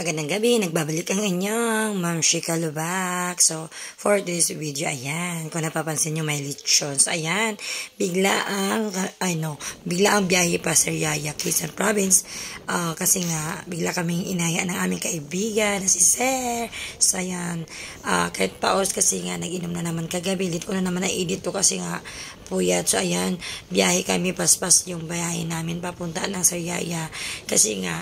Magandang gabi, nagbabalik ang inyong Ma'am Shika Lubak. So, for this video, ayan, kung napapansin nyo may lechons, ayan, bigla ang biyahe pa sa Yaya, Quezon Province, kasi nga, bigla kaming inaya ng aming kaibigan na si Sir. So, ayan, kahit paos kasi nga, nag-inom na naman kagabi, lit ko na naman na-edit to kasi nga, puyat. So, ayan, biyahe kami, paspas yung biyahe namin, papunta ng Sir Yaya, kasi nga,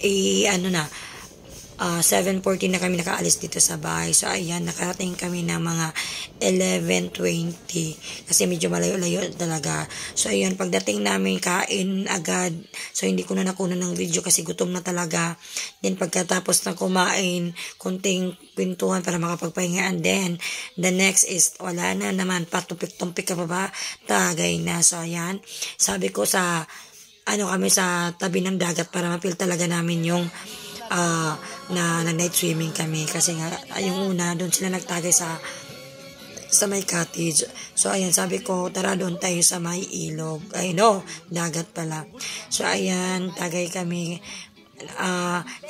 7:40 na kami nakaalis dito sa bahay. So, ayan, nakarating kami ng mga 11:20 kasi medyo malayo-layo talaga. So, ayan, pagdating namin, kain agad. So, hindi ko na nakunan ng video kasi gutom na talaga. Then, pagkatapos na kumain, kunting pintuhan para makapagpahinga. And then, the next is, wala na naman, patumpik-tumpik ka pa ba? Tagay na. So, ayan, sabi ko kami sa tabi ng dagat para mapil talaga namin yung na night swimming kami kasi nga yung una doon sila nagtagay sa may cottage. So ayan, sabi ko tara doon tayo sa may ilog, dagat pala. So ayan, tagay kami.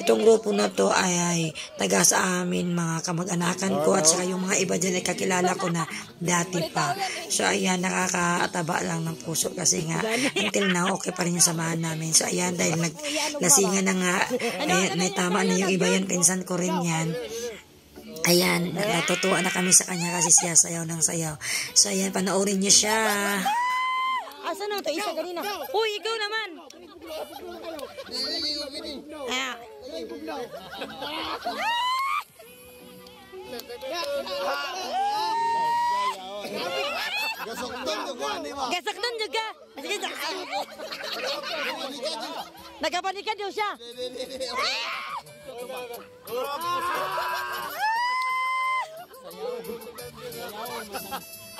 Itong grupo na to ay taga sa amin, mga kamag-anakan ko at saka yung mga iba dyan ay kakilala ko na dati pa. So ayan, nakakataba lang ng puso kasi nga until now okay pa rin yung samahan namin. So ayan, dahil naglasingan na nga, may tama na yung iba yan, pinsan ko rin yan. Ayan, natutuwa na kami sa kanya kasi siya sayaw ng sayaw. So ayan, panoorin niyo siya. Asa na ito? Isa kanina. Uy, ikaw naman. Gasakton juga. Nagapanikan daw siya.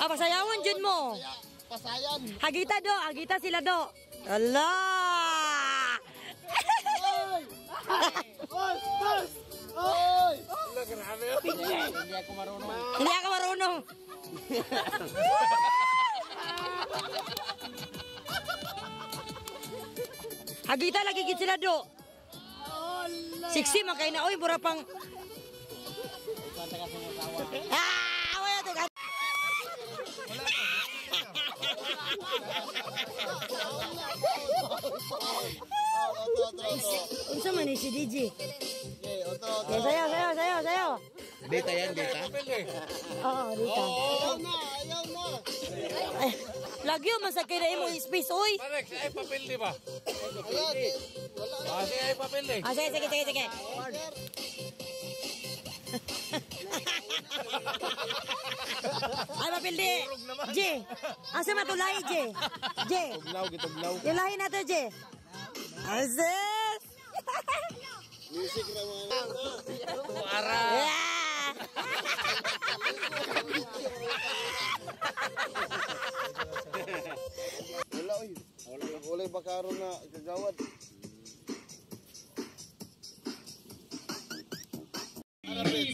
Pasayawan jud mo. Pasayan. Hagita sila do. Allah. Oy! Hindi ako marunong. Hagita lagi gid sila do. Siksi man kay na oy mura pang. Wala to. Unsa man ni si DJ? Sayaw. Data yan, data? Oo, data. Ayaw na. Ay, lagyo masakay na imo space oy. Parex, ay papel di ba? Kasi ay papel eh. Sige. Ay papel di. J. Asa matulay J? Tuglaw. Yung lahi na to J. Ases. Music naman. Tuara. Wala ba karon na kagawad?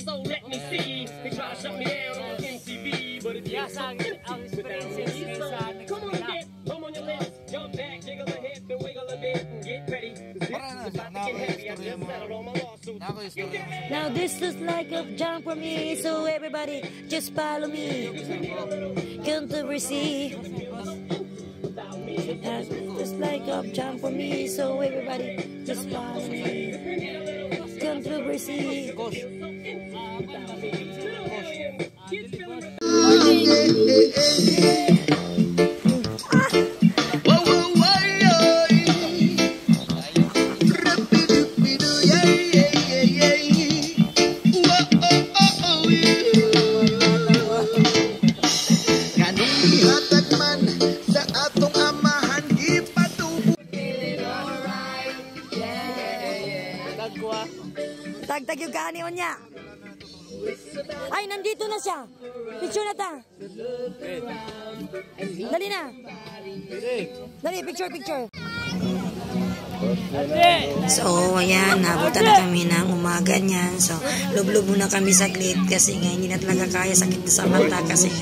So let me see. They try to shut me down on MTV, but it's come on, come on your lips, jump back, jiggle a hip, and wiggle a bit, and get ready. Now this is like a jump for me, so everybody just follow me. Come to receive. Just like a jump for me, so everybody just follow me. Come to receive. Tagtag yung kaaniwan niya. Ay, nandito na siya. Picture na ta. Dali na. Dali, picture. So, ayan, nabutan na kami ng umaga niyan. So, lublob muna kami saglit kasi nga hindi na talaga kaya, sakit na sa mata kasi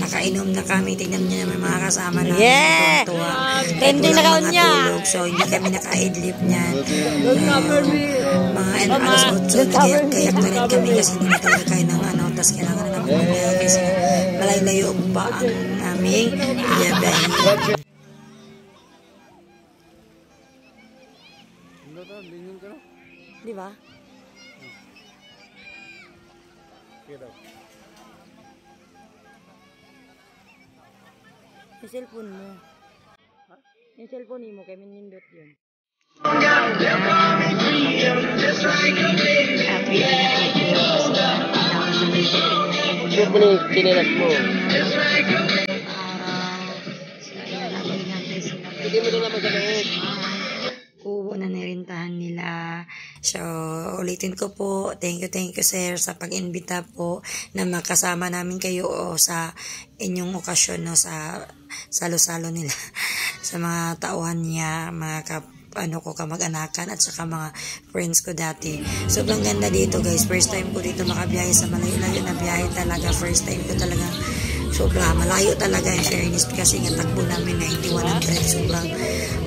nakainom na kami. Tingnan niyo naman mga kasama namin. Yeah! Tending na kaon niya. So, hindi kami naka-idlip niyan. Mga alas 8, kayak na rin kami kasi hindi na talaga kain ng ano, tapos kailangan na namin mamaya kasi malayo-layo pa ang aming biyahe. Di ba? Yung cellphone mo. Yung cellphone mo, kaya minindot yun. Sure mo yung kinilas mo. Hindi mo na naman ganun. Kubo na nirintahan nila. So, ulitin ko po, thank you sir sa pag-invita po na makasama namin kayo sa inyong okasyon no, sa salo-salo nila sa mga tauhan niya, mga kamag-anakan at saka mga friends ko dati. Sobrang ganda dito guys, first time ko dito makabiyahe sa malayo-layo na biyahe talaga, first time ko talaga. Sobrang malayo talaga in fairness kasi nga takbo namin 9100. Sobrang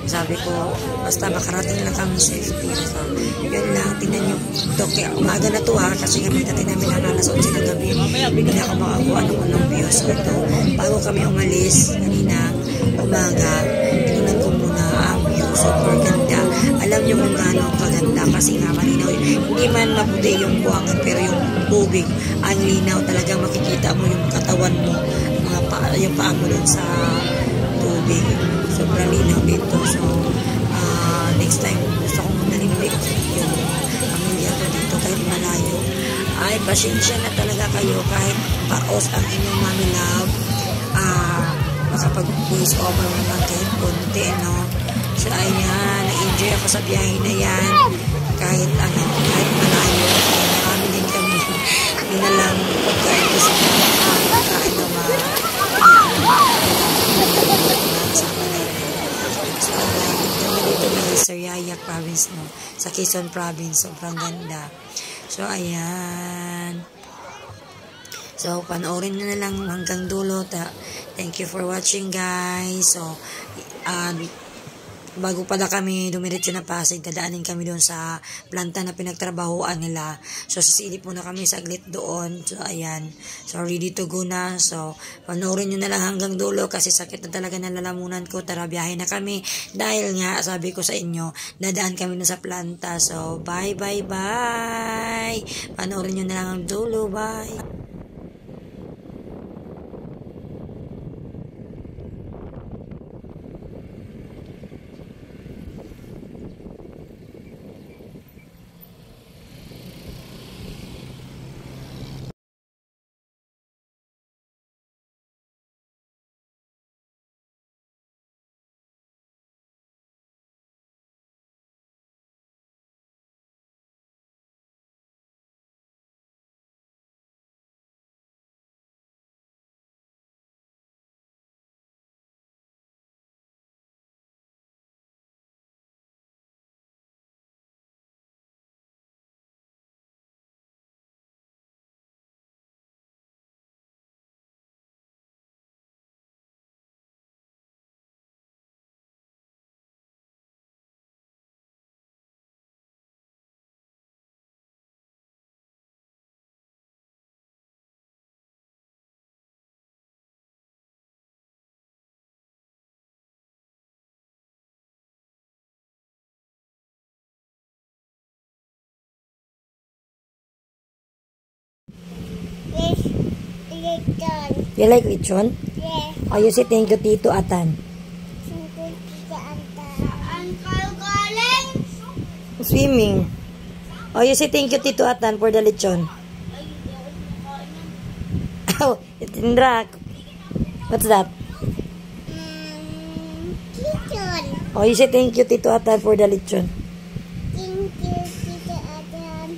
sabi ko, basta makarating lang kami safety. So, yun lang, tingnan nyo. Kaya umaga na to ha, kasi kami dati namin ang alas 11 ng gabi. Hindi na ako makakuha ng unang view. So ito, bago kami umalis, kanina umaga, tinunan ko muna ang view. Super ganda. Alam nyo kung gaano kaganda kasi nga malinaw. Hindi man maputi yung buwangan, pero yung tubig, ang linaw talaga makikita mo yung katawan mo, yung paa mo dun sa tubig. Sobrang linaw dito. So, next time, gusto ko muna rin ulit yung pamilya ko dito kahit malayo. Ay, pasensya na talaga kayo kahit paos ang inyong mami love. Makapag-voice over mo lang kahit konti, no? So, ayan, nag-enjoy ako sa biyahe na yan. Kahit malayo. Marami din kami. Hindi na lang pagkain ko sa pagkain na sa Yayak province no, sa Quezon province, sobrang ganda. So ayan, so panoorin na lang hanggang dulo. Thank you for watching guys. So bago pala kami dumiretso na Pasig, dadaanin kami doon sa planta na pinagtrabahoan nila. So, sisilip muna kami saglit doon. So, ayan. So, ready to go na. So, panoorin nyo na lang hanggang dulo kasi sakit na talaga ng lalamunan ko. Tara, biyahe na kami. Dahil nga, sabi ko sa inyo, dadaan kami na sa planta. So, bye. Panoorin nyo na lang hanggang dulo. Bye. You like lechon? Yes. Oh, you say thank you, Tito Atan. Swimming. Oh, you say thank you, Tito Atan, for the lechon. Oh, Indra. What's that? Lechon. Oh, you say thank you, Tito Atan, for the lechon. Thank you, Tito Atan.